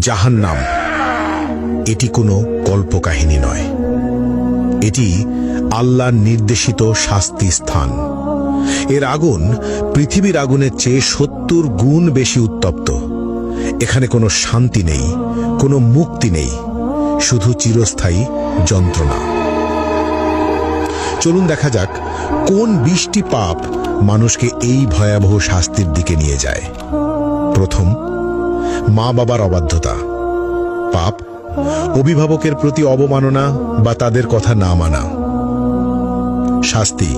জাহান্নাম এটি কোনো কল্পকাহিনী নয়, এটি আল্লাহর নির্দেশিত শাস্তি স্থান। এর আগুন পৃথিবীর আগুনের চেয়ে ৭০ গুণ বেশি উত্তপ্ত। এখানে কোনো শান্তি নেই, কোনো মুক্তি নেই, শুধু চিরস্থায়ী যন্ত্রণা। চলুন দেখা যাক কোন ২০টি পাপ মানুষকে এই ভয়াবহ শাস্তির দিকে নিয়ে যায়। প্রথম, মা বাবার অবাধ্যতা। পাপ অভিভাবকের প্রতি অবমাননা বা তাদের কথা না মানা। শাস্তি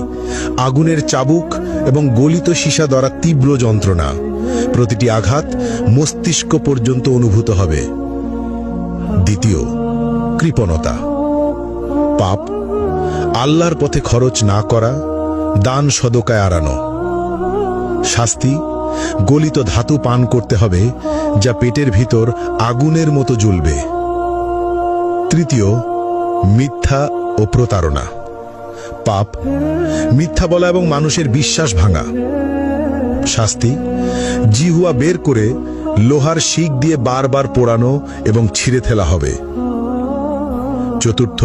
আগুনের চাবুক এবং গলিত সীসা দ্বারা তীব্র যন্ত্রণা। প্রতিটি আঘাত মস্তিষ্ক পর্যন্ত অনুভূত হবে। দ্বিতীয়, কৃপণতা। পাপ আল্লাহর পথে খরচ না করা, দান সদকায় আড়ানো। শাস্তি গলিত ধাতু পান করতে হবে, যা পেটের ভিতর আগুনের মতো জ্বলবে। তৃতীয়, মিথ্যা ও প্রতারণা। পাপ মিথ্যা বলা এবং মানুষের বিশ্বাস ভাঙা। শাস্তি জিহুয়া বের করে লোহার শিক দিয়ে বারবার পোড়ানো এবং ছিঁড়ে ফেলা হবে। চতুর্থ,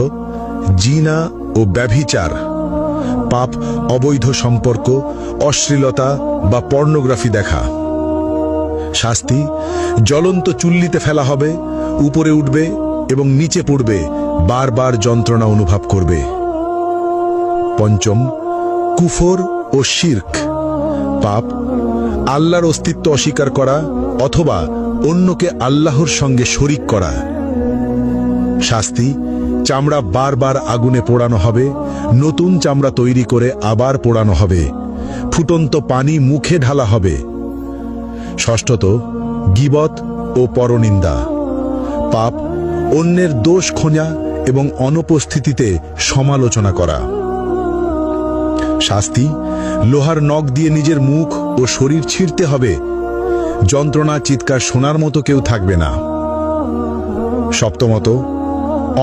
জিনা ও ব্যভিচার। পাপ অবৈধ সম্পর্ক, অশ্লীলতা বা পর্নোগ্রাফি দেখা। শাস্তি জ্বলন্ত চুল্লিতে ফেলা হবে, উপরে উঠবে এবং নিচে পড়বে, বারবার যন্ত্রণা অনুভব করবে। পঞ্চম, কুফর ও শিরক। পাপ আল্লাহর অস্তিত্ব অস্বীকার করা অথবা অন্যকে আল্লাহর সঙ্গে শরিক করা। শাস্তি চামড়া বারবার আগুনে পোড়ানো হবে, নতুন চামড়া তৈরি করে আবার পোড়ানো হবে, ফুটন্ত পানি মুখে ঢালা হবে। ষষ্ঠত, গীবত ও পরনিন্দা। পাপ অন্যের দোষ খোঁজা এবং অনুপস্থিতিতে সমালোচনা করা। শাস্তি লোহার নখ দিয়ে নিজের মুখ ও শরীর ছিঁড়তে হবে, যন্ত্রণা চিৎকার শোনার মতো কেউ থাকবে না। সপ্তমত,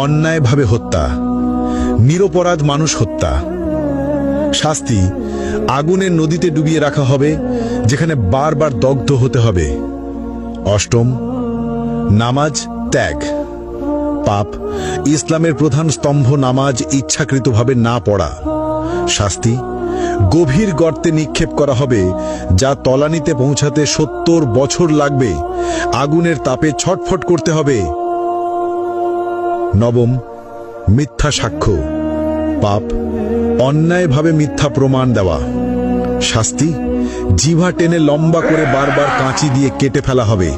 অন্যায়ভাবে হত্যা, নিরপরাধ মানুষ হত্যা। শাস্তি আগুনের নদীতে ডুবিয়ে রাখা হবে, যেখানে বারবার দগ্ধ হতে হবে। অষ্টম, নামাজ ত্যাগ। পাপ ইসলামের প্রধান স্তম্ভ নামাজ ইচ্ছাকৃতভাবে না পড়া। শাস্তি গভীর গর্তে নিক্ষেপ করা হবে, যা তলানিতে পৌঁছাতে ৭০ বছর লাগবে, আগুনের তাপে ছটফট করতে হবে। নবম, মিথ্যা সাক্ষ্য। পাপ অন্যায়ভাবে মিথ্যা প্রমাণ দেওয়া। শাস্তি জিহ্বা টেনে লম্বা করে বারবার কাঁচি দিয়ে কেটে ফেলা হবে।